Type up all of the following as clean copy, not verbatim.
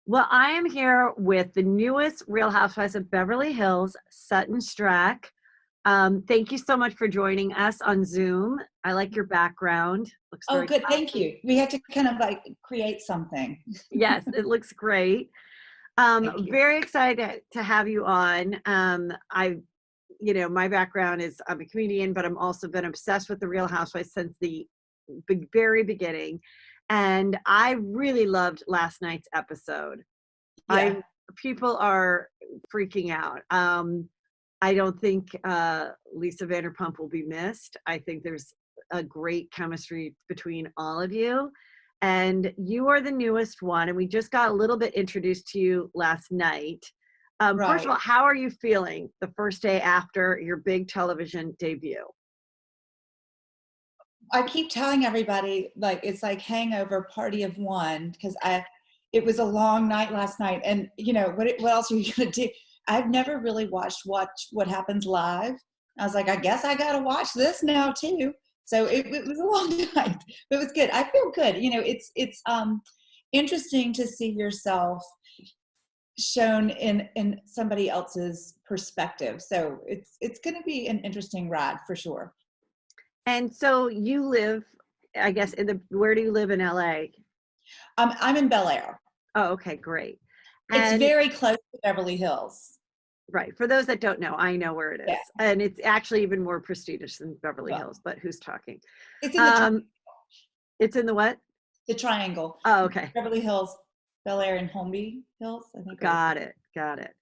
Well, I am here with the newest Real Housewives of Beverly Hills, Sutton Stracke. Thank you so much for joining us on Zoom. I like your background. Looks Oh, very good. Thank classy. you. We had to kind of like create something. Yes, it looks great. Thank you. Very excited to have you on. My background is I'm a comedian, but I'm also been obsessed with the Real Housewives since the very beginning. And I really loved last night's episode. Yeah. I People are freaking out. I don't think Lisa Vanderpump will be missed. I think there's a great chemistry between all of you. And you are the newest one, and we just got a little bit introduced to you last night. First of Right. all, how are you feeling the first day after your big television debut? I keep telling everybody like it's like hangover party of one because it was a long night last night, and what else are you gonna do? I've never really watched what happens live. I was like, I guess I gotta watch this now too. So it was a long night, but it was good. I feel good. It's interesting to see yourself shown in somebody else's perspective. So it's going to be an interesting ride for sure. And so you live, I guess, where do you live in LA? I'm in Bel Air. Oh, okay, great. It's And very close to Beverly Hills. right, for those that don't know, I know where it Yeah. is. And it's actually even more prestigious than Beverly Well, Hills, but who's talking? it's in Um, it's in the what? the triangle. Oh, okay. Beverly Hills, Bel Air, and Holmby Hills, I think. Got it. Got it.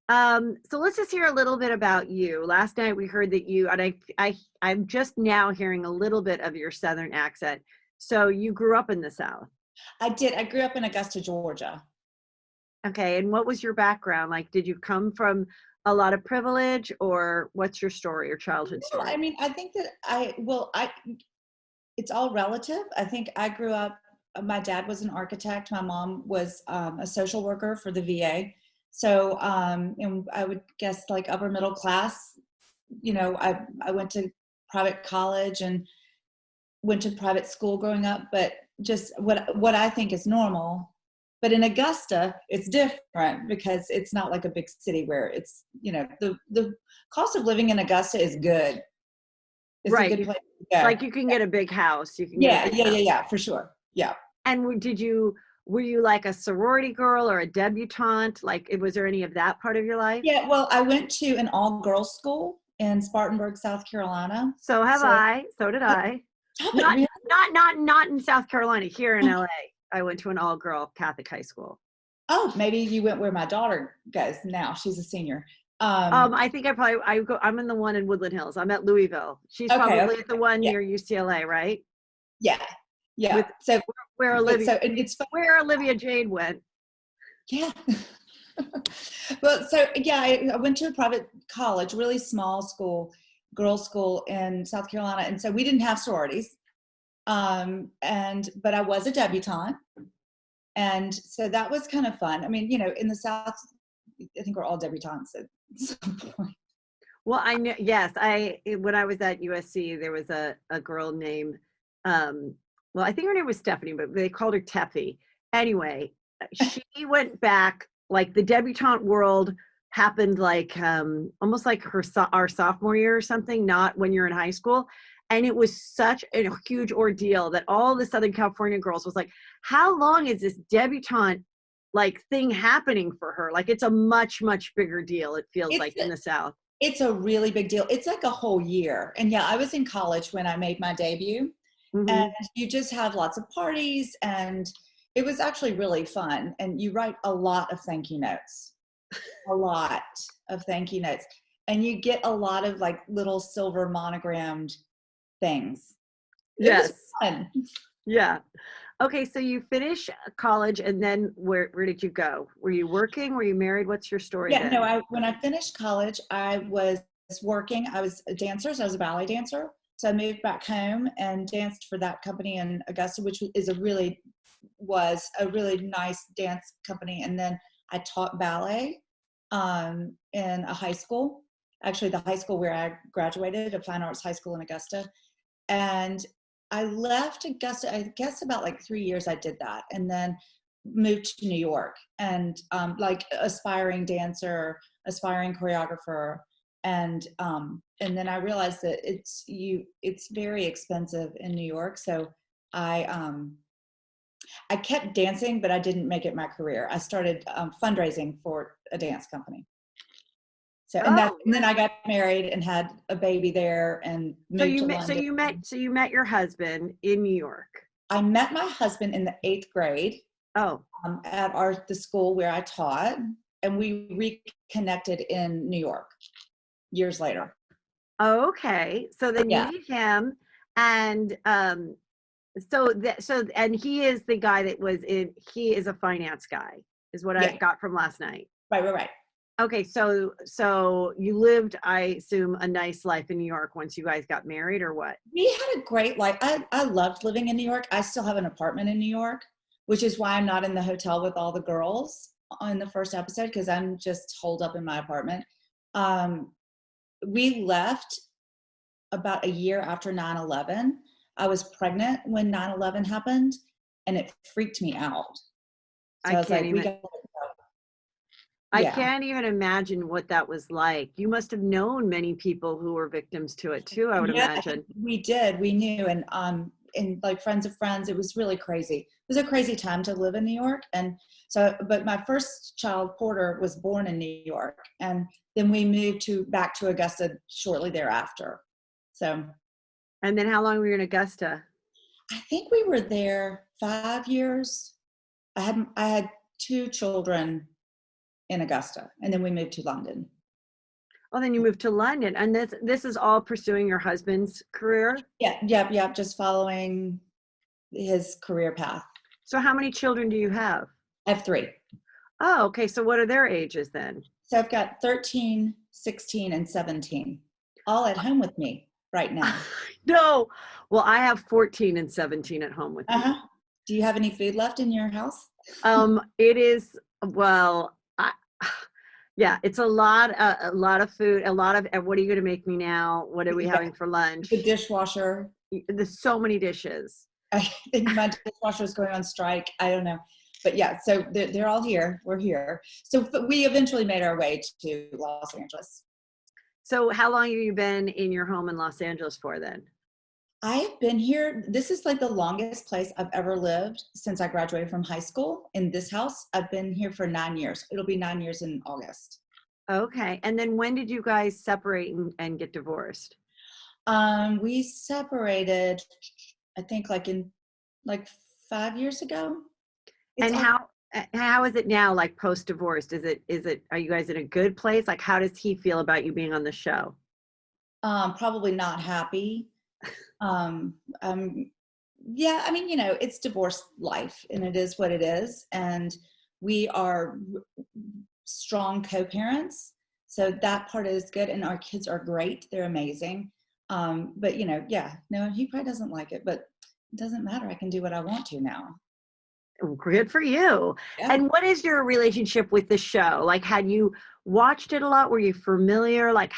So let's just hear a little bit about you. Last night we heard that you, and I'm just now hearing a little bit of your Southern accent. So you grew up in the South. I did. I grew up in Augusta, Georgia. Okay. And what was your background? Like, did you come from a lot of privilege, or what's your story, your childhood No, I story? mean, I think that it's all relative. I think I grew up, my dad was an architect. My mom was a social worker for the VA. So, and I would guess like upper middle class, I went to private college and went to private school growing up, but just what I think is normal. But in Augusta, it's different because it's not like a big city where it's, the cost of living in Augusta is good. It's a Right. good place to go. Like you can get a big house. You can get a Yeah, big yeah, yeah, house. yeah, for sure. Yeah. And were you like a sorority girl or a debutante? Like, was there any of that part of your life? Yeah, well, I went to an all-girls school in Spartanburg, South Carolina. So have So, I. So did oh, I. stop it, Not really? not in South Carolina. Here in LA, I went to an all-girl Catholic high school. Oh, maybe you went where my daughter goes now. She's a senior. I think I'm in the one in Woodland Hills. I'm at Louisville. She's Okay, okay. probably at the one Yeah, near UCLA, right? yeah, yeah. With So, where but Olivia so and it's fun. where Olivia Jade went. Yeah. Well, so yeah, I went to a private college, really small school, girls' school in South Carolina, and so we didn't have sororities. But I was a debutante. And so that was kind of fun. I mean, in the South, I think we're all debutantes at some point. Well, I know. Yes, when I was at USC, there was a girl named, well, I think her name was Stephanie, but they called her Teffy. Anyway, she went back, like the debutante world happened like almost like our sophomore year or something, not when you're in high school. And it was such a huge ordeal that all the Southern California girls was like, how long is this debutante like thing happening for her? Like it's a much, much bigger deal, it feels It's like in the South. it's a really big deal. It's like a whole year. And yeah, I was in college when I made my debut, and Hmm. you just have lots of parties, and it was actually really fun. And you write a lot of thank you notes, a lot of thank you notes, and you get a lot of like little silver monogrammed things. It was Yes. fun. Yeah. Okay, so you finish college and then where did you go? Were you working? Were you married? What's your story Yeah, no, then? when I finished college, I was working. I was a dancer, so I was a ballet dancer. So I moved back home and danced for that company in Augusta, which was a really nice dance company. And then I taught ballet in a high school, actually the high school where I graduated, a fine arts high school in Augusta. And I left Augusta, I guess about like 3 years I did that. And then moved to New York, and like aspiring dancer, aspiring choreographer, and then I realized that it's very expensive in New York. So I kept dancing, but I didn't make it my career. I started fundraising for a dance company. So Oh, and then I got married and had a baby there and moved to London. so you met your husband in New York. I met my husband in the 8th grade Oh, at the school where I taught, and we reconnected in New York years later. okay. So then you Yeah, meet him, and and he is the guy that was in. He is a finance guy, is what I yeah, got from last night. right. Okay, so you lived, I assume, a nice life in New York once you guys got married, or what? We had a great life. I loved living in New York. I still have an apartment in New York, which is why I'm not in the hotel with all the girls on the first episode, because I'm just holed up in my apartment. We left about a year after 9/11. I was pregnant when 9/11 happened, and it freaked me out. I So I was can't like, we even got, I yeah. can't even imagine what that was like. You must have known many people who were victims to it too, I would Yeah, imagine. we did. We knew, and like friends of friends, it was really crazy. It was a crazy time to live in New York. And so, but my first child, Porter, was born in New York, and then we moved back to Augusta shortly thereafter. So And then how long were you in Augusta? I think we were there 5 years. I had 2 children in Augusta, and then we moved to London. Oh, then you moved to London, and this is all pursuing your husband's career? Yeah, yep, just following his career path. So how many children do you have? I have 3. Oh, okay. So what are their ages then? So I've got 13, 16, and 17, all at home with me right now. No. Well, I have 14 and 17 at home with me. Uh-huh. Do you have any food left in your house? It is, well, yeah, it's a lot of food, a lot of, and what are you going to make me now? What are we Yeah, having for lunch? the dishwasher. There's so many dishes. I think my dishwasher is going on strike. I don't know. But yeah, so they're all here. We're here. So we eventually made our way to Los Angeles. So how long have you been in your home in Los Angeles for then? I have been here. This is like the longest place I've ever lived since I graduated from high school. In this house, I've been here for 9 years. It'll be 9 years in August. Okay. And then when did you guys separate and get divorced? We separated, I think, like 5 years ago. It's And how is it now, like post divorced? Are you guys in a good place? Like, how does he feel about you being on the show? probably not happy. Um, um, yeah, I mean, it's divorce life, and it is what it is. And we are strong co-parents, so that part is good. And our kids are great; they're amazing. But yeah, no, he probably doesn't like it, but it doesn't matter. I can do what I want to now. Good for you. Yeah. And what is your relationship with the show? Like, had you watched it a lot? Were you familiar? Like,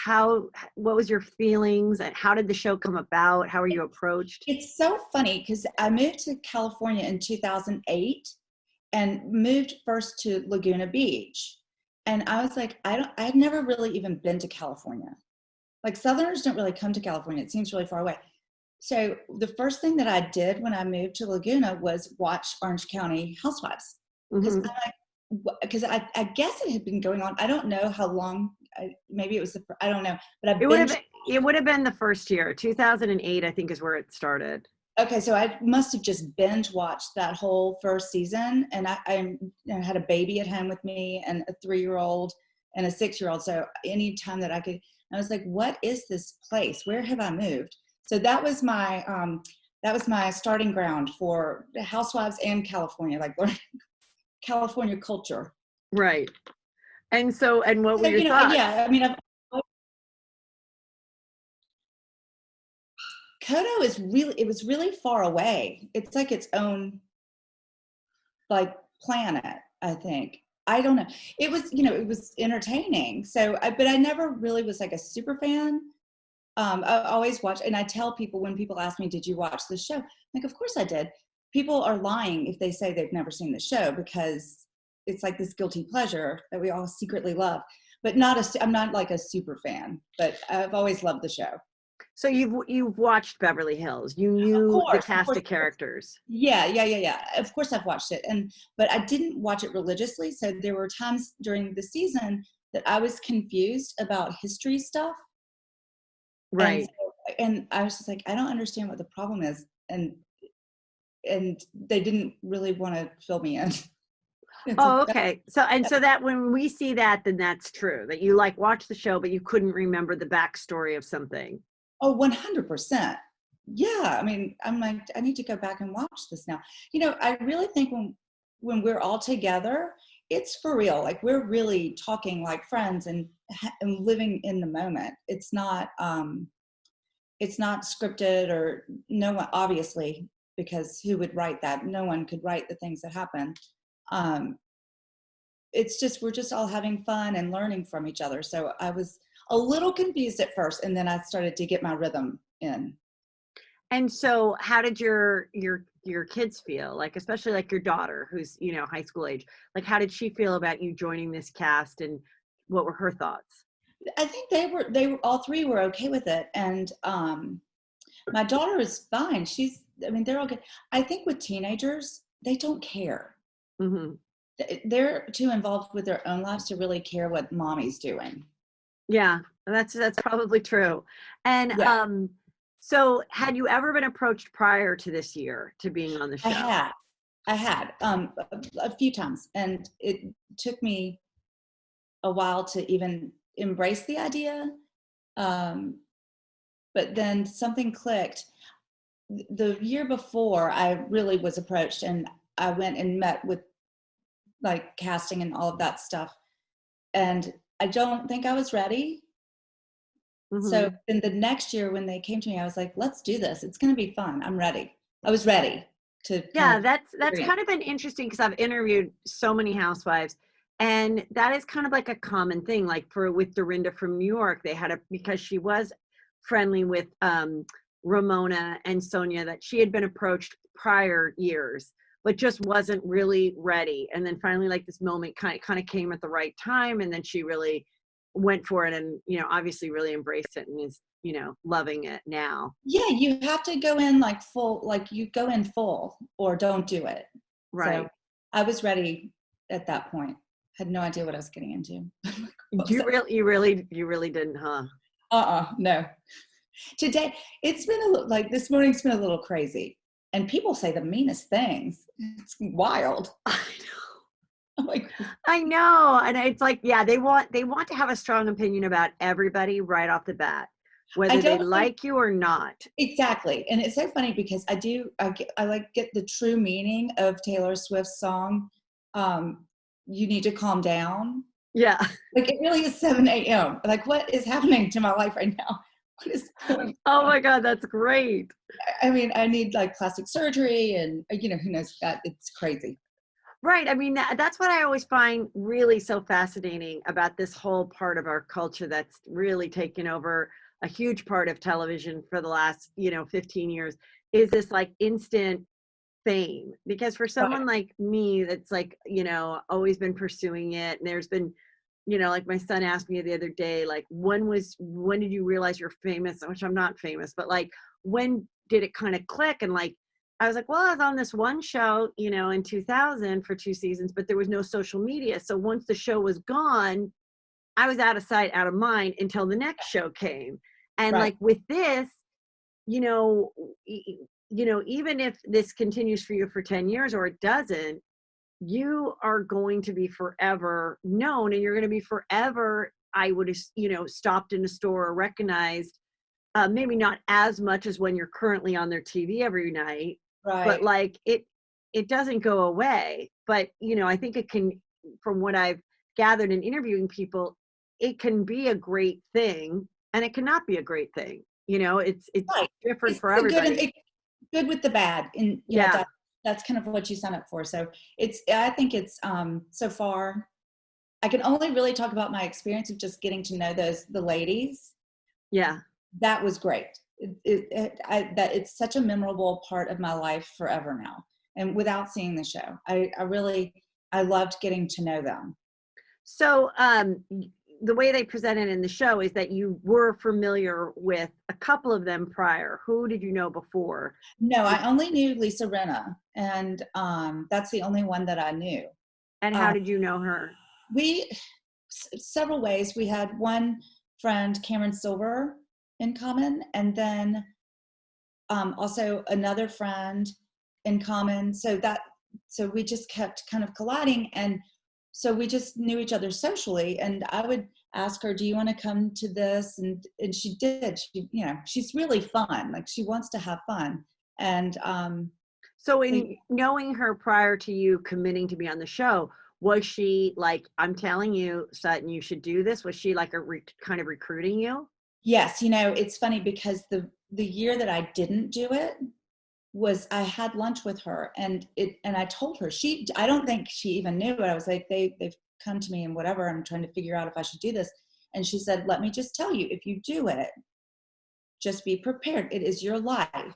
what was your feelings, and how did the show come about? How were you approached? It's so funny because I moved to California in 2008 and moved first to Laguna Beach. And I was like, I've never really even been to California. Like Southerners don't really come to California. It seems really far away. So the first thing that I did when I moved to Laguna was watch Orange County Housewives. Because Mhm. I guess it had been going on. I don't know how long, maybe it was, I don't know, but I've It would been. have it would have been the first year. 2008, I think, is where it started. Okay, so I must have just binge watched that whole first season, and I had a baby at home with me, and a 3-year-old and a 6-year-old. So anytime that I could, I was like, "What is this place? Where have I moved?" So that was my starting ground for Housewives and California, like learning California culture. Right. And what were So your thoughts? yeah, I mean, Kodo it was really far away. It's like its own like planet, I think. I don't know. It was, it was entertaining. So, but I never really was like a super fan. I always watch, and I tell people when people ask me, "Did you watch the show?" I'm like, of course I did. people are lying if they say they've never seen the show, because it's like this guilty pleasure that we all secretly love. But I'm not like a super fan, but I've always loved the show. So you've watched Beverly Hills. You Of knew the course, of cast course. of characters. Yeah. Of course I've watched it. But I didn't watch it religiously. So there were times during the season that I was confused about history stuff. Right. And I was just like, I don't understand what the problem is. And they didn't really want to fill me in. Oh, okay. So that when we see that, then that's true, that you like watch the show, but you couldn't remember the backstory of something. Oh, 100%. Yeah. I mean, I'm like, I need to go back and watch this now. I really think when we're all together, it's for real. Like, we're really talking like friends and living in the moment. It's not scripted, or no one, obviously, because who would write that? No one could write the things that happen. It's just, we're just all having fun and learning from each other. So I was a little confused at first, and then I started to get my rhythm in. And so how did your kids feel? Like, especially like your daughter, who's, high school age. Like, how did she feel about you joining this cast, and what were her thoughts? I think they were all three were okay with it. And my daughter is fine. They're all good. I think with teenagers, they don't care. Mm-hmm. They're too involved with their own lives to really care what mommy's doing. Yeah, that's probably true. And Yeah, so had you ever been approached prior to this year to being on the I show? had. I had a few times, and it took me a while to even embrace the idea. But then something clicked. The year before, I really was approached, and I went and met with like casting and all of that stuff. And I don't think I was ready. So Mm-hmm. in the next year when they came to me, I was like, let's do this. It's going to be fun. I'm ready. I was ready to kind Yeah, of that's experience. kind of been interesting, because I've interviewed so many housewives, and that is kind of like a common thing. Like with Dorinda from New York, they had because she was friendly with Ramona and Sonia, that she had been approached prior years, but just wasn't really ready. And then finally, like, this moment kind of came at the right time, and then she really went for it, and obviously really embraced it, and is loving it now. Yeah, you have to go in like full, like you go in full or don't do it. So Right. I was ready at that point. Had no idea what I was getting into. What was You that? really, you really didn't, huh? No. Today, it's been like this morning's been a little crazy. And people say the meanest things. It's wild. I I'm like, know. I know. And it's like, yeah, they want to have a strong opinion about everybody right off the bat, I whether they don't think like you or not. exactly. And it's so funny because I like get the true meaning of Taylor Swift's song, You Need to Calm Down. Yeah. Like, it really is 7 a.m. Like, what is happening to my life right now? What is going Oh on? my God, that's great. I mean, I need like plastic surgery, and who knows that it's crazy. Right. I mean, that's what I always find really so fascinating about this whole part of our culture that's really taken over a huge part of television for the last, 15 years, is this like instant fame. Because for Right. someone like me that's like, always been pursuing it, and there's been, like my son asked me the other day, like, when did you realize you're famous? Which I'm not famous, but like, when did it kind of click? And like, I was like, well, I was on this one show, in 2000 for 2 seasons, but there was no social media. So once the show was gone, I was out of sight, out of mind until the next show came. And Right. like with this, you know, even if this continues for you for 10 years or it doesn't, you are going to be forever known, and you're going to be forever, I would, stopped in a store or recognized, maybe not as much as when you're currently on their TV every night, but Right. like it doesn't go away. But, I think it can, from what I've gathered in interviewing people, it can be a great thing, and it cannot be a great thing. It's Right. different It's for the good and everybody. good with the bad, and Yeah. that's kind of what you sign up for. So I think it's so far I can only really talk about my experience of just getting to know the ladies. Yeah. That was great. That it's such a memorable part of my life forever now. and without seeing the show. I loved getting to know them. So the way they presented in the show is that you were familiar with a couple of them prior. Who did you know before? No, I only knew Lisa Rinna, and that's the only one that I knew. And how did you know her? We several ways. We had one friend, Cameron Silver, in common, and then also another friend in common. So we just kept kind of colliding, and so we just knew each other socially. And I would ask her, "Do you want to come to this?" And she did. She, she's really fun. Like, she wants to have fun. And so in knowing her prior to you committing to be on the show, was she like, "I'm telling you, Sutton, you should do this"? Was she like kind of recruiting you? Yes, it's funny because the year that I didn't do it was, I had lunch with her, and I told her, I don't think she even knew it. I was like, they've come to me and whatever, I'm trying to figure out if I should do this. And she said, "Let me just tell you, if you do it, just be prepared. It is your life.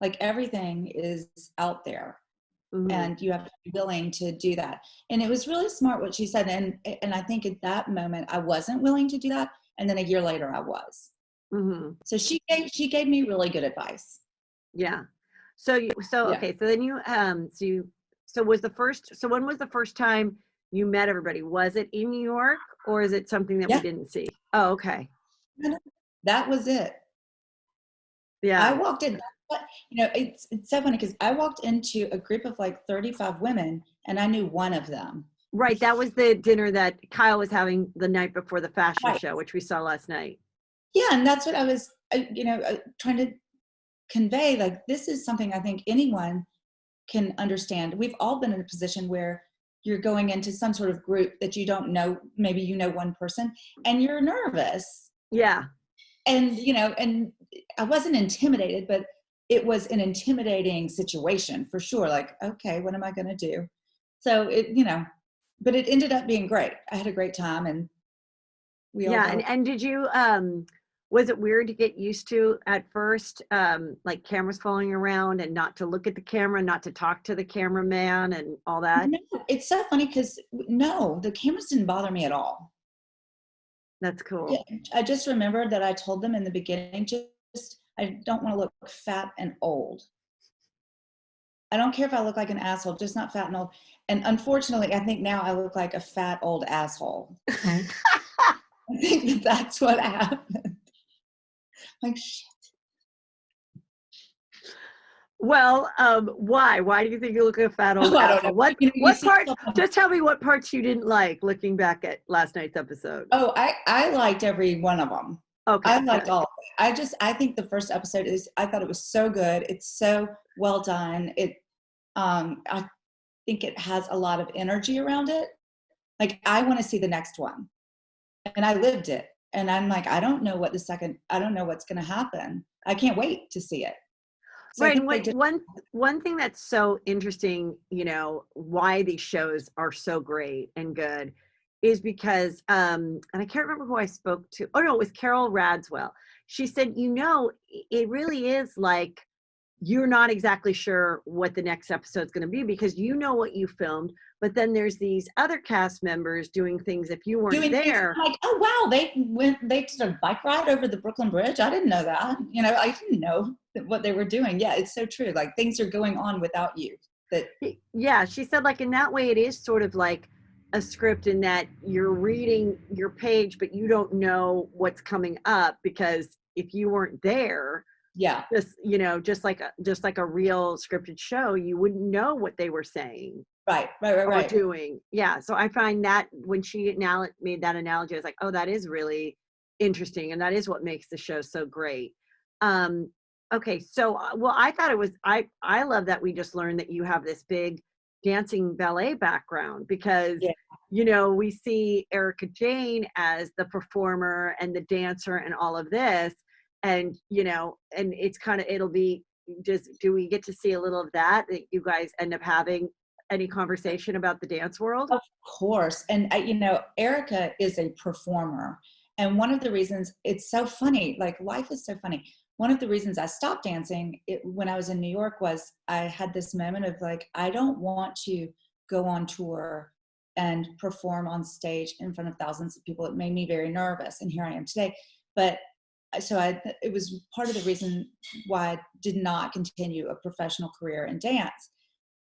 Like, everything is out there, and you have to be willing to do that." And it was really smart what she said. And I think at that moment I wasn't willing to do that. And then a year later I was. So she gave me really good advice. Yeah. So okay. So then when was the first time you met everybody? Was it in New York, or is it something that we didn't see? Oh, okay. That was it. Yeah. I walked in, it's so funny because I walked into a group of like 35 women, and I knew one of them. Right. That was the dinner that Kyle was having the night before the fashion show, which we saw last night. Yeah. And that's what I was, trying to convey. Like, this is something I think anyone can understand. We've all been in a position where you're going into some sort of group that you don't know. Maybe you know one person, and you're nervous. Yeah. And, and I wasn't intimidated, but it was an intimidating situation for sure. Like, okay, what am I going to do? So but it ended up being great. I had a great time, and we all. And did you, was it weird to get used to at first, like cameras following around, and not to look at the camera, not to talk to the cameraman and all that? No, it's so funny because no, the cameras didn't bother me at all. That's cool. Yeah, I just remembered that I told them in the beginning, I don't want to look fat and old. I don't care if I look like an asshole, just not fat and old. And unfortunately, I think now I look like a fat old asshole. I think that's what happened. Like, shit. Well, why? Why do you think you look like a fat old asshole? What part? Just tell me what parts you didn't like looking back at last night's episode. Oh, I liked every one of them. Okay. I liked all of it. I think the first episode I thought it was so good. It's so well done. I think it has a lot of energy around it. Like, I want to see the next one. And I lived it. And I'm like, I don't know what's going to happen. I can't wait to see it. So right. One thing that's so interesting, why these shows are so great and good is because, and I can't remember who I spoke to. Oh no, it was Carol Radswell. She said, it really is like, you're not exactly sure what the next episode is going to be because you know what you filmed, but then there's these other cast members doing things if you weren't there. Like, oh wow, they did a bike ride over the Brooklyn Bridge. I didn't know that. I didn't know what they were doing. Yeah, it's so true. Like, things are going on without you. Yeah, she said, like, in that way it is sort of like a script in that you're reading your page, but you don't know what's coming up because if you weren't there, yeah, just like a real scripted show, you wouldn't know what they were saying, right, or doing. Yeah, so I find that when she now made that analogy, I was like, oh, that is really interesting, and that is what makes the show so great. Okay, so I thought it was I love that we just learned that you have this big dancing ballet background because we see Erica Jane as the performer and the dancer and all of this. And, and it's it'll be just, do we get to see a little of that you guys end up having any conversation about the dance world? Of course. And, Erica is a performer. And one of the reasons it's so funny, like, life is so funny. one of the reasons I stopped dancing when I was in New York was I had this moment of like, I don't want to go on tour and perform on stage in front of thousands of people. It made me very nervous, and here I am today. But it was part of the reason why I did not continue a professional career in dance.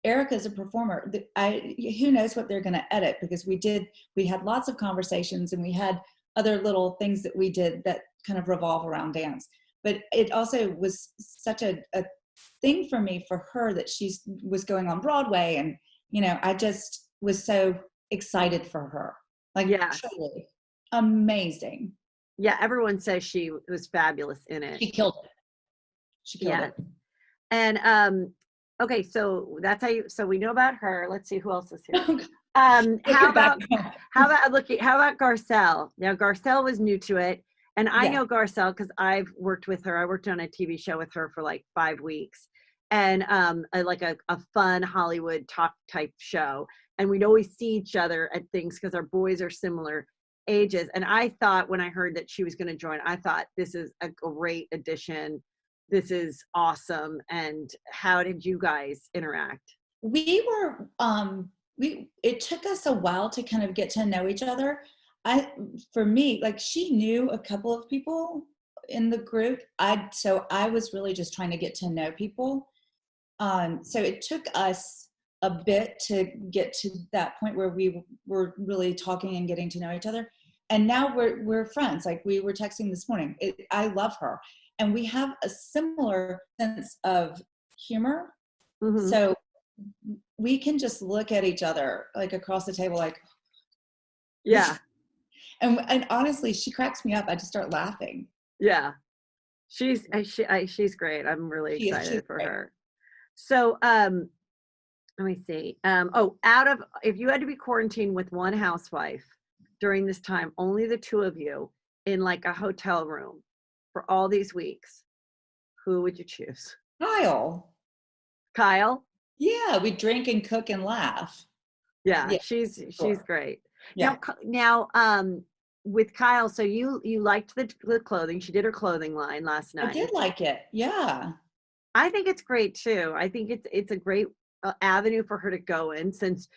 Erica's a performer. Who knows what they're going to edit, because we had lots of conversations, and we had other little things that we did that kind of revolve around dance. But it also was such a thing for me, for her, that she was going on Broadway. And, I just was so excited for her. Like, Yes. truly amazing. Yeah, everyone says she was fabulous in it. She killed it. She killed it. And okay, so that's so we know about her. Let's see who else is here. How about Garcelle? Now, Garcelle was new to it, and I know Garcelle because I've worked with her. I worked on a TV show with her for like 5 weeks, and like a fun Hollywood talk type show. And we'd always see each other at things because our boys are similar ages. And I thought, when I heard that she was going to join, I thought, this is a great addition. This is awesome. And how did you guys interact? We were, it took us a while to kind of get to know each other. For me, like, she knew a couple of people in the group. So I was really just trying to get to know people. So it took us a bit to get to that point where we were really talking and getting to know each other. And now we're friends. Like, we were texting this morning. I love her. And we have a similar sense of humor. Mm-hmm. So we can just look at each other like across the table, like, yeah. And honestly, she cracks me up. I just start laughing. Yeah. She's great. I'm really excited for her. So, let me see. If you had to be quarantined with one housewife during this time, only the two of you in like a hotel room for all these weeks, who would you choose? Kyle? Yeah, we drink and cook and laugh. Yeah. She's great. Yeah. Now, with Kyle, so you liked the clothing. She did her clothing line last night. I did like it. Yeah. I think it's great too. I think it's a great avenue for her to go in, since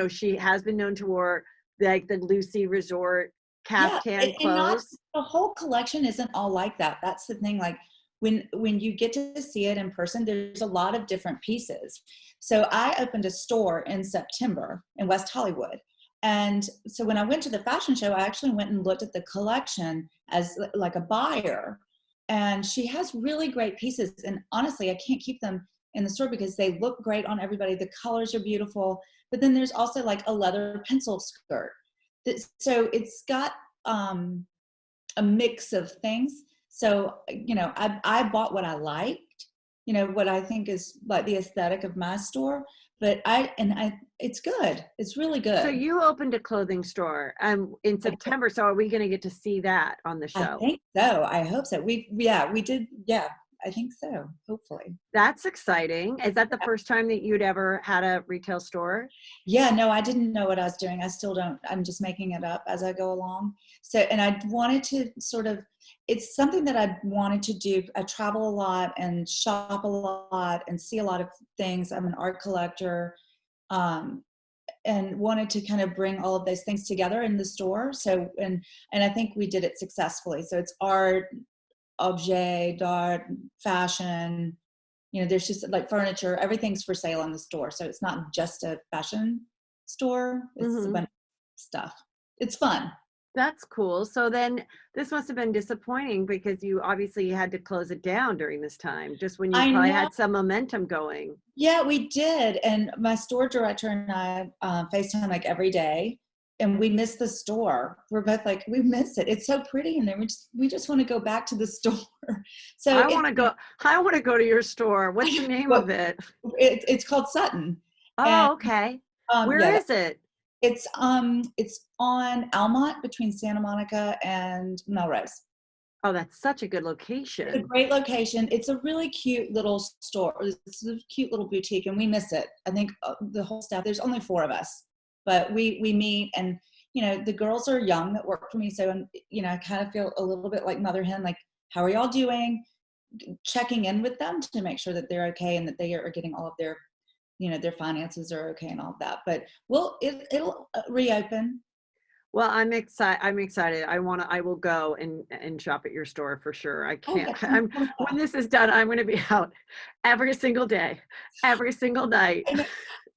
she has been known to wear like the Lucy Resort caftan clothes. The whole collection isn't all like that. That's the thing. Like, when you get to see it in person, there's a lot of different pieces. So I opened a store in September in West Hollywood. And so when I went to the fashion show, I actually went and looked at the collection as like a buyer. And she has really great pieces. And honestly, I can't keep them in the store because they look great on everybody. The colors are beautiful. But then there's also like a leather pencil skirt. So it's got a mix of things. So, I bought what I liked, what I think is like the aesthetic of my store, but it's good. It's really good. So you opened a clothing store in September. So are we going to get to see that on the show? I think so. I hope so. We did. Yeah, I think so. Hopefully. That's exciting. Is that the first time that you'd ever had a retail store? Yeah, no, I didn't know what I was doing. I still don't. I'm just making it up as I go along. So, and I wanted to it's something that I wanted to do. I travel a lot and shop a lot and see a lot of things. I'm an art collector, and wanted to kind of bring all of those things together in the store. So, and I think we did it successfully. So it's art, objet d'art, fashion, there's just like furniture, everything's for sale in the store. So it's not just a fashion store, it's a bunch of stuff. It's fun. That's cool. So then this must have been disappointing because you obviously had to close it down during this time, just when you probably had some momentum going. Yeah, we did. And my store director and I FaceTime like every day. And we miss the store. We're both like, we miss it. It's so pretty in there. We just want to go back to the store. So I want to go to your store. What's the name of it? It's called Sutton. Oh, okay. Where is it? It's on Almont between Santa Monica and Melrose. Oh, that's such a good location. It's a great location. It's a really cute little store. It's a cute little boutique, and we miss it. I think the whole staff, there's only 4 of us. But we meet, and, the girls are young that work for me. So, I kind of feel a little bit like mother hen, like, how are y'all doing? checking in with them to make sure that they're okay and that they are getting all of their, their finances are okay and all of that. But it'll reopen. Well, I'm excited. I'm excited. I will go and shop at your store for sure. I Oh, can't, yeah. when this is done, I'm going to be out every single day, every single night.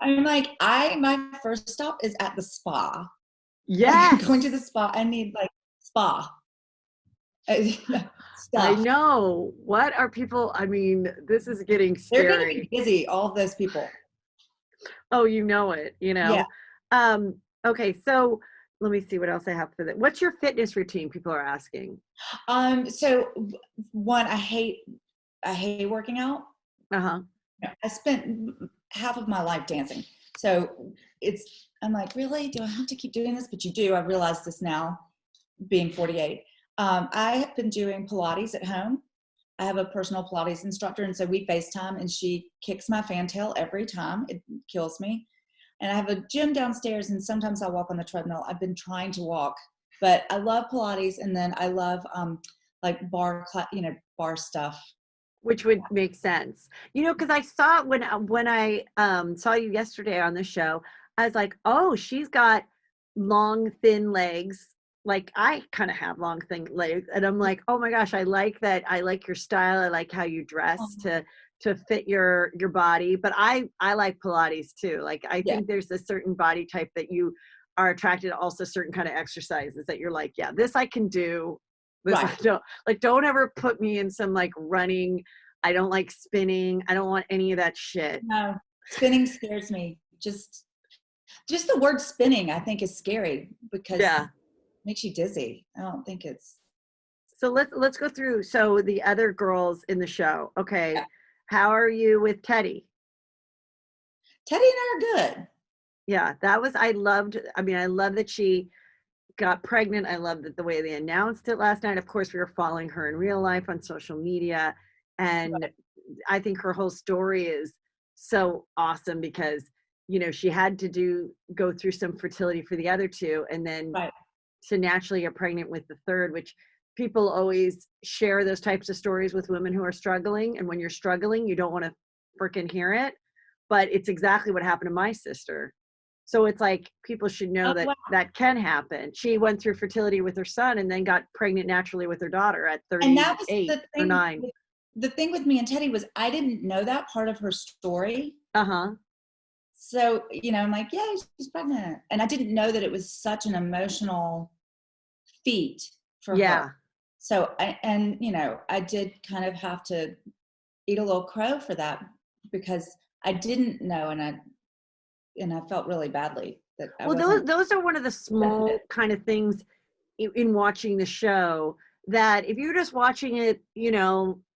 I'm like, my first stop is at the spa. Like Yes. going to the spa. I need like spa I stuff. know. What are people? I mean, this is getting They're going to be scary. busy, all of those people. Oh, you know it, you Yeah. know. Okay, so let me see what else I have for that. What's your fitness routine? People are asking. So one, I hate working out. Uh-huh. I spent half of my life dancing. So I'm like, really? Do I have to keep doing this? But you do. I realize this now, being 48. I have been doing Pilates at home. I have a personal Pilates instructor, and so we FaceTime, and she kicks my fantail every time. It kills me. And I have a gym downstairs, and sometimes I walk on the treadmill. I've been trying to walk, but I love Pilates, and then I love like bar stuff. Which would make sense. You know, because I saw when I saw you yesterday on the show, I was like, oh, she's got long, thin legs. Like I kind of have long, thin legs. And I'm like, oh my gosh, I like that. I like your style. I like how you dress to fit your body. But I like Pilates too. Like I Yeah. think there's a certain body type that you are attracted to, also certain kind of exercises that you're like, yeah, this I can do. This I Right. don't ever put me in some like running. I don't like spinning. I don't want any of that shit. No, spinning scares me. Just the word spinning, I think, is scary because Yeah. it makes you dizzy. I don't think it's. So let's go through. So the other girls in the show. Okay. Yeah. How are you with Teddy? Teddy and I are good. Yeah, I love that she got pregnant. I love that the way they announced it last night. Of course, we were following her in real life on social media. And I think her whole story is so awesome because, she had to go through some fertility for the other two. And then Right. to naturally get pregnant with the third, which people always share those types of stories with women who are struggling. And when you're struggling, you don't want to freaking hear it. But it's exactly what happened to my sister. So it's like people should know Oh, that wow. that can happen. She went through fertility with her son and then got pregnant naturally with her daughter at And that was 38 the or thing. 9. The thing with me and Teddy was I didn't know that part of her story. Uh-huh. So, I'm like, yeah, she's pregnant. And I didn't know that it was such an emotional feat for her. Yeah. So, I did kind of have to eat a little crow for that because I didn't know, and I felt really badly that I Well, wasn't. those are one of the small kind of things in watching the show that if you're just watching it,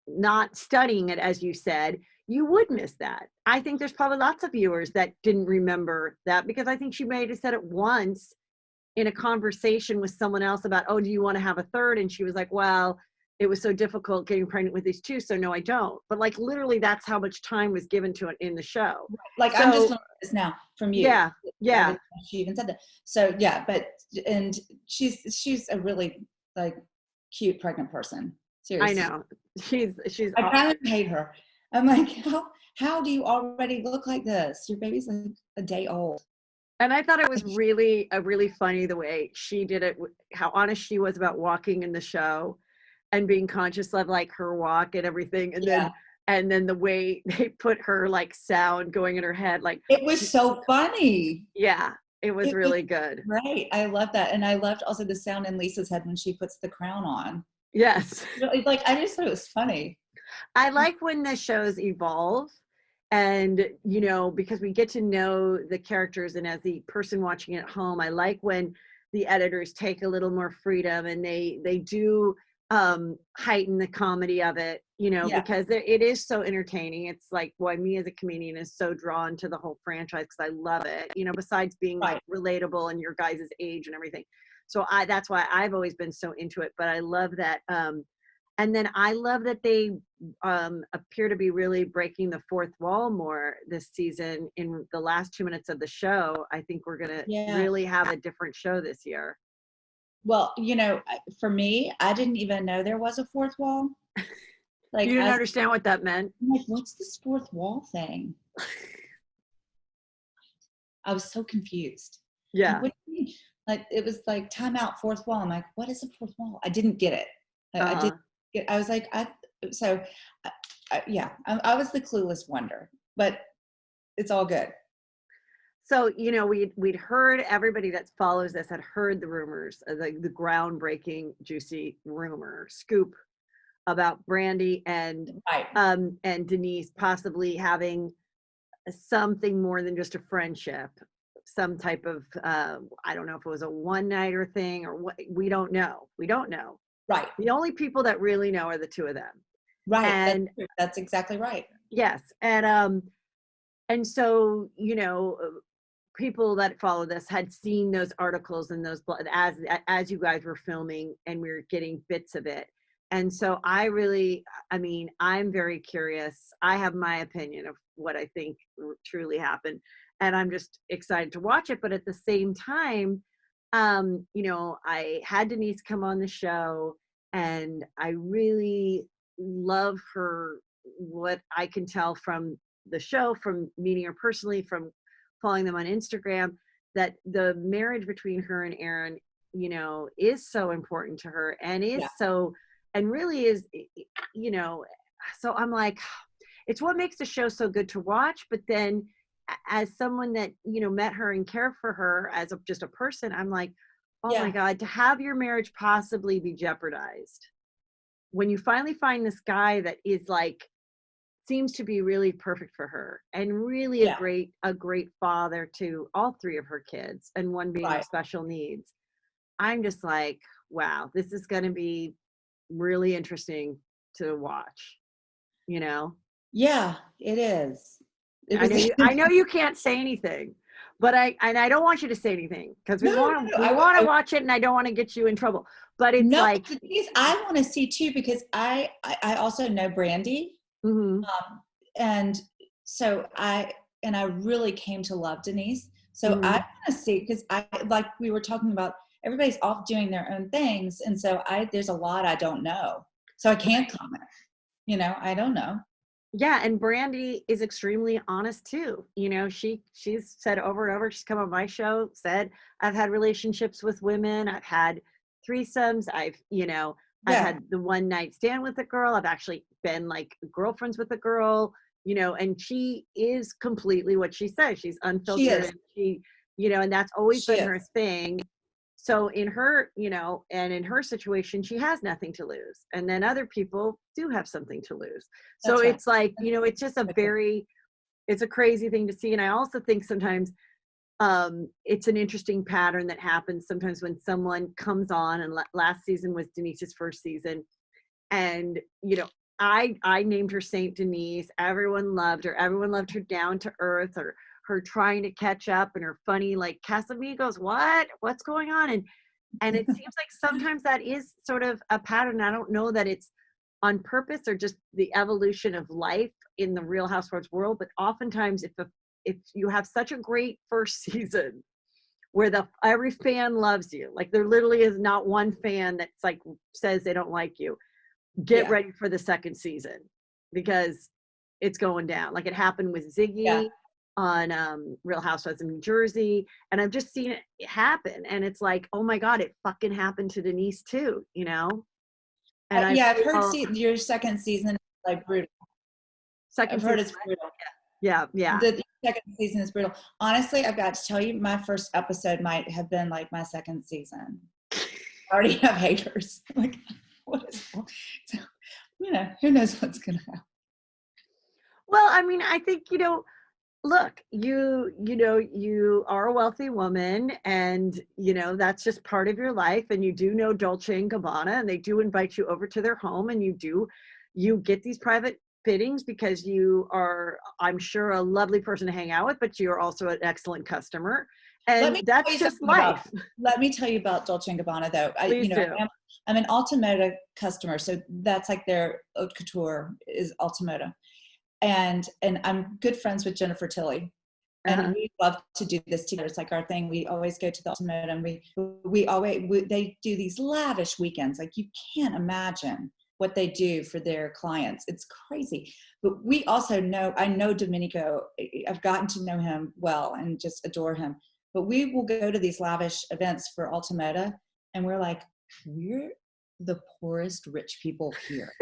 not studying it, as you said, you would miss that. I think there's probably lots of viewers that didn't remember that because I think she may have said it once in a conversation with someone else about, oh, do you want to have a third? And she was like, well, it was so difficult getting pregnant with these two, so no, I don't. But like literally that's how much time was given to it in the show. Like, I'm just So learning this now from you. yeah, I yeah, didn't know she even said that. So yeah, and she's a really like cute pregnant person. I Seriously. know. She's I kind of hate her. I'm like, how do you already look like this? Your baby's like a day old. and I thought it was really funny the way she did it, how honest she was about walking in the show and being conscious of like her walk and everything. Yeah. And then the way they put her like sound going in her head, like It was so funny. yeah, it was It was really good. great. I love that. And I loved also the sound in Lisa's head when she puts the crown on. Yes. Really, like, I just thought it was funny. I like when the shows evolve and, because we get to know the characters and as the person watching at home, I like when the editors take a little more freedom and they do heighten the comedy of it, Yeah. because it is so entertaining. It's like why me as a comedian is so drawn to the whole franchise because I love it, besides being Right. relatable and your guys' age and everything. So that's why I've always been so into it. But I love that. And then I love that they appear to be really breaking the fourth wall more this season. In the last 2 minutes of the show, I think we're going to Yeah. really have a different show this year. Well, for me, I didn't even know there was a fourth wall. Like, You didn't understand what that meant? I'm like, what's this fourth wall thing? I was so confused. Yeah. Like, what do you mean? Like, it was like time out, fourth wall. I'm like, what is a fourth wall? I didn't get it. I didn't get, I was like, yeah, I was the clueless wonder, but it's all good. So, you know, we'd heard, everybody that follows this had heard the rumors, the groundbreaking, juicy rumor scoop about Brandy and Right. Denise possibly having something more than just a friendship, some type of I don't know if it was a one-nighter thing or what. We don't know. Right. The only people that really know are the two of them. Right. And that's exactly right. yes, and so, you know, people that follow this had seen those articles and those as you guys were filming, and we were getting bits of it. And so I mean, I'm very curious. I have my opinion of what I think truly happened, and I'm just excited to watch it. But at the same time, you know, I had Denise come on the show, and I really love her, what I can tell from the show, from meeting her personally, from following them on Instagram, that the marriage between her and Aaron, you know, is so important to her, and is so, and really is, you know, so I'm like, it's what makes the show so good to watch. But then as someone that, you know, met her and cared for her as just a person, I'm like, oh my God, to have your marriage possibly be jeopardized when you finally find this guy that is like, seems to be really perfect for her, and really a great father to all three of her kids, and one being with special needs. I'm just like, wow, this is going to be really interesting to watch, you know? Yeah, it is. I know you can't say anything, but I don't want you to say anything, because we want to watch it, and I don't want to get you in trouble. But it's like, the thing is, I want to see too, because I also know Brandy. And so I really came to love Denise. So I want to see, because like we were talking about, everybody's off doing their own things. And so there's a lot I don't know. So I can't comment, you know, I don't know. Yeah, and Brandy is extremely honest too. You know, she's said over and over, she's come on my show, said, I've had relationships with women, I've had threesomes, I've had the one night stand with a girl, I've actually been like girlfriends with a girl, you know, and she is completely what she says. She's unfiltered, and she, you know, and that's always been her thing. So in her, you know, and in her situation, she has nothing to lose. And then other people do have something to lose. So it's like, you know, it's just it's a crazy thing to see. And I also think sometimes it's an interesting pattern that happens sometimes when someone comes on, and last season was Denise's first season. And, you know, I named her Saint Denise. Everyone loved her. Everyone loved her down to earth, or her trying to catch up, and her funny, like, Casamigos, what's going on? And it seems like sometimes that is sort of a pattern. I don't know that it's on purpose or just the evolution of life in the Real Housewives world, but oftentimes if you have such a great first season where every fan loves you, like there literally is not one fan that's like says they don't like you, get ready for the second season, because it's going down. Like it happened with Ziggy on Real Housewives of New Jersey, and I've just seen it happen, and it's like, oh my God, it fucking happened to Denise too, you know? And I've heard your second season is like brutal. I've heard it's brutal. Yeah. The second season is brutal. Honestly, I've got to tell you, my first episode might have been like my second season. I already have haters. Like, what is wrong? So, you know, who knows what's gonna happen. Well, I mean, I think, you know, look, you know, you are a wealthy woman, and, you know, that's just part of your life. And you do know Dolce and Gabbana, and they do invite you over to their home, and you get these private fittings because you are, I'm sure, a lovely person to hang out with, but you're also an excellent customer. And that's just life. Let me tell you about Dolce & Gabbana, though. I'm an Ultimata customer, so that's like their haute couture is Ultimata. And I'm good friends with Jennifer Tilly, and we love to do this together. It's like our thing. We always go to the Ultimata, and they do these lavish weekends, like you can't imagine. what they do for their clients. It's crazy. But we also know, I know Domenico, I've gotten to know him well and just adore him. But we will go to these lavish events for Ultimata, and we're like, we're the poorest rich people here.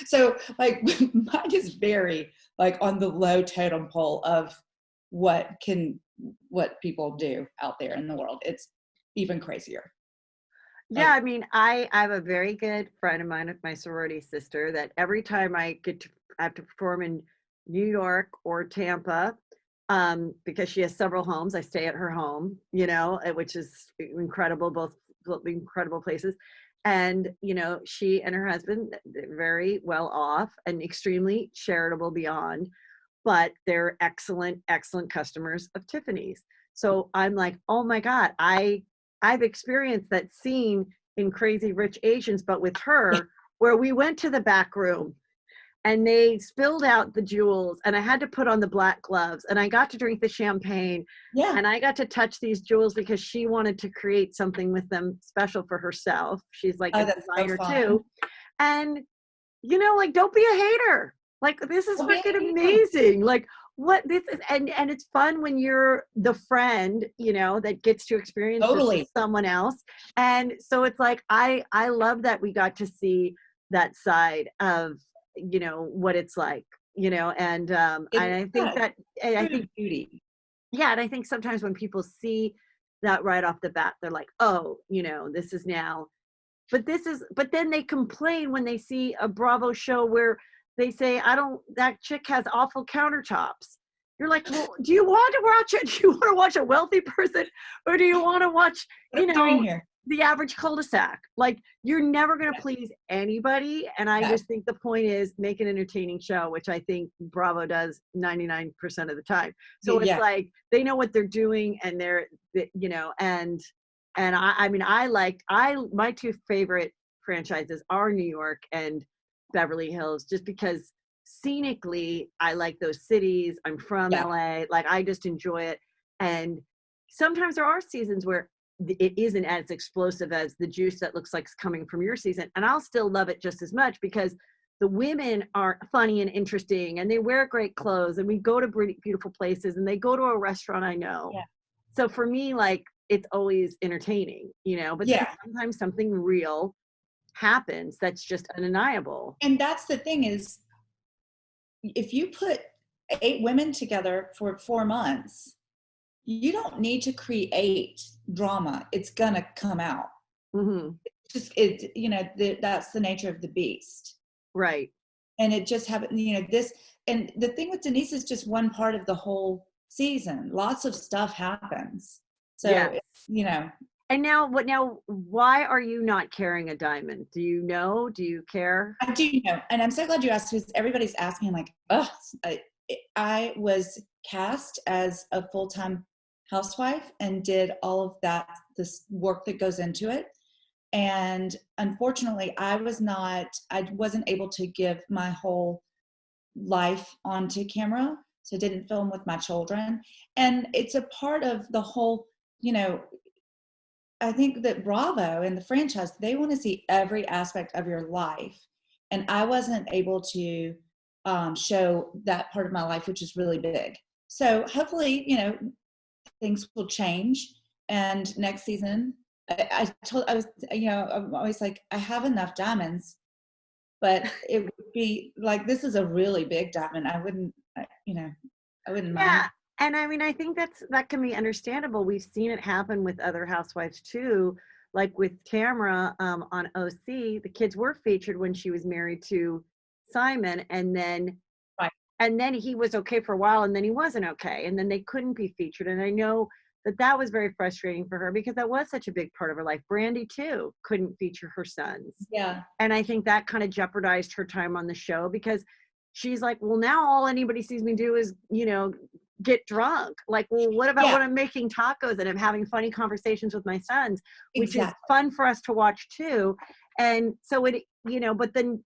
So like mine is very like on the low totem pole of what people do out there in the world. It's even crazier. Yeah, Like, I mean, I have a very good friend of mine with my sorority sister that every time I have to perform in New York or Tampa, because she has several homes. I stay at her home, which is incredible, both incredible places. And, she and her husband, they're very well off and extremely charitable beyond, but they're excellent, excellent customers of Tiffany's. So I'm like, oh my God, I've experienced that scene in Crazy Rich Asians, but with her, where we went to the back room and they spilled out the jewels and I had to put on the black gloves and I got to drink the champagne yeah. and I got to touch these jewels because she wanted to create something with them special for herself. She's like a That's so designer fun. too. And, like, don't be a hater. Like, this is Don't be a freaking hater. amazing. Like, what this is, and it's fun when you're the friend, that gets to experience this with Totally. someone else. And so it's like, I love that we got to see that side of, what it's like, and I think that, I Fruit of think, beauty. yeah, and I think sometimes when people see that right off the bat, they're like, oh, this is now, but then they complain when they see a Bravo show where they say, that chick has awful countertops. You're like, well, do you want to watch a wealthy person, or do you want to watch, What are we doing here? the average cul-de-sac? Like, you're never going to please anybody. And I just think the point is make an entertaining show, which I think Bravo does 99% of the time. So it's like, they know what they're doing, and and I mean, my two favorite franchises are New York and Beverly Hills, just because scenically I like those cities. I'm from LA. Like, I just enjoy it. And sometimes there are seasons where it isn't as explosive as the juice that looks like it's coming from your season. And I'll still love it just as much because the women are funny and interesting and they wear great clothes and we go to beautiful places and they go to a restaurant I know. Yeah. So for me, like, it's always entertaining, but then sometimes something real happens that's just undeniable. And that's the thing is, if you put 8 women together for 4 months, you don't need to create drama. It's gonna come out. Mm-hmm. That's the nature of the beast. Right. And it just happened, this, and the thing with Denise is just one part of the whole season. Lots of stuff happens. So, And now, why are you not carrying a diamond? Do you know? Do you care? I do know. And I'm so glad you asked, because everybody's asking, like, oh, I was cast as a full-time housewife and did all of this work that goes into it. And unfortunately, I wasn't able to give my whole life onto camera. So I didn't film with my children. And it's a part of the whole, I think that Bravo and the franchise, they want to see every aspect of your life. And I wasn't able to show that part of my life, which is really big. So hopefully, things will change. And next season, I'm always like, I have enough diamonds, but it would be like, this is a really big diamond. I wouldn't mind. And I mean, I think that can be understandable. We've seen it happen with other housewives too. Like with Tamara on OC, the kids were featured when she was married to Simon, and then he was okay for a while, and then he wasn't okay, and then they couldn't be featured. And I know that was very frustrating for her because that was such a big part of her life. Brandy too couldn't feature her sons. Yeah. And I think that kind of jeopardized her time on the show because she's like, well, now all anybody sees me do is, get drunk. Like, well, what about when I'm making tacos and I'm having funny conversations with my sons, which is fun for us to watch too. And so but then,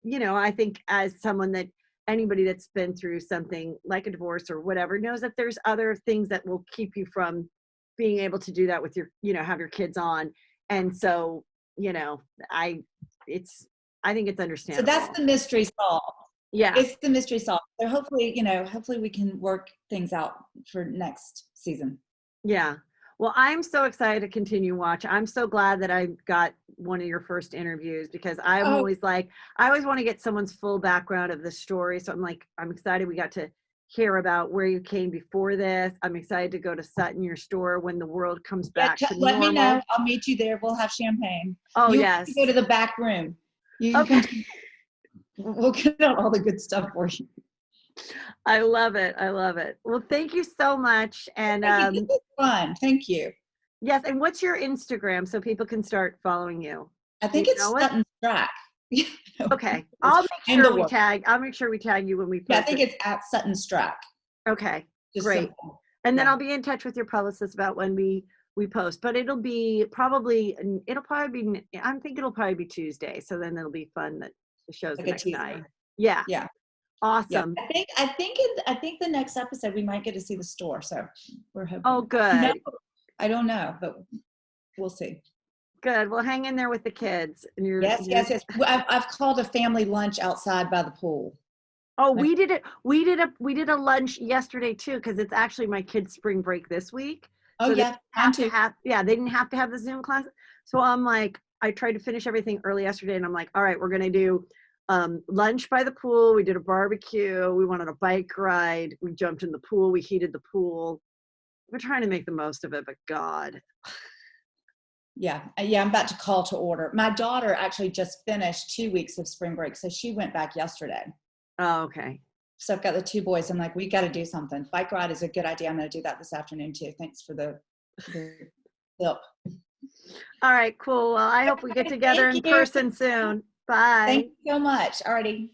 I think as someone that anybody that's been through something like a divorce or whatever knows that there's other things that will keep you from being able to do that with your, have your kids on. And so, I I think it's So understandable. that's the mystery solved. Yeah. It's the mystery solved. So hopefully, hopefully we can work things out for next season. Yeah. Well, I'm so excited to continue watch. I'm so glad that I got one of your first interviews, because I'm Oh, always like, I always want to get someone's full background of the story. So I'm like, I'm excited we got to hear about where you came before this. I'm excited to go to Sutton, your store, when the world comes yeah, back to let me know. normal. I'll meet you there. We'll have champagne. Oh, You yes. go to the back room. You Okay. can, we'll get out all the good stuff for you. I love it. I love it. Well, thank you so much. And Thank you. This was fun. Thank you. yes. And what's your Instagram so people can start following you? I think You it's know it? Sutton Stracke. Okay. I'll make sure we Underwood. tag. I'll make sure we tag you when we post Yeah, I think it. it's at Sutton Stracke. Okay. Just Great. simple. And then Yeah. I'll be in touch with your publicist about when we post, but it'll probably be, I think it'll probably be Tuesday. So then it'll be fun that the show's Like the a next teaser. night. Yeah. Yeah. Yeah. Awesome. I think the next episode we might get to see the store. So we're hoping. Oh, good. I don't know, but we'll see. Good. Well, hang in there with the kids. And Yes. Well, I've called a family lunch outside by the pool. Oh, we did it. We did a lunch yesterday too, because it's actually my kids' spring break this week. Oh, So yeah. they didn't have to have the Zoom class. So I'm like, I tried to finish everything early yesterday, and I'm like, all right, we're gonna do lunch by the pool. We did a barbecue. We went on a bike ride. We jumped in the pool. We heated the pool. We're trying to make the most of it, but God. Yeah. I'm about to call to order. My daughter actually just finished 2 weeks of spring break, so she went back yesterday. Oh, okay. So I've got the two boys. I'm like, we got to do something. Bike ride is a good idea. I'm going to do that this afternoon too. Thanks for the tip. All right, cool. Well, I hope we get together in person soon. Bye. Thank you so much. Alrighty.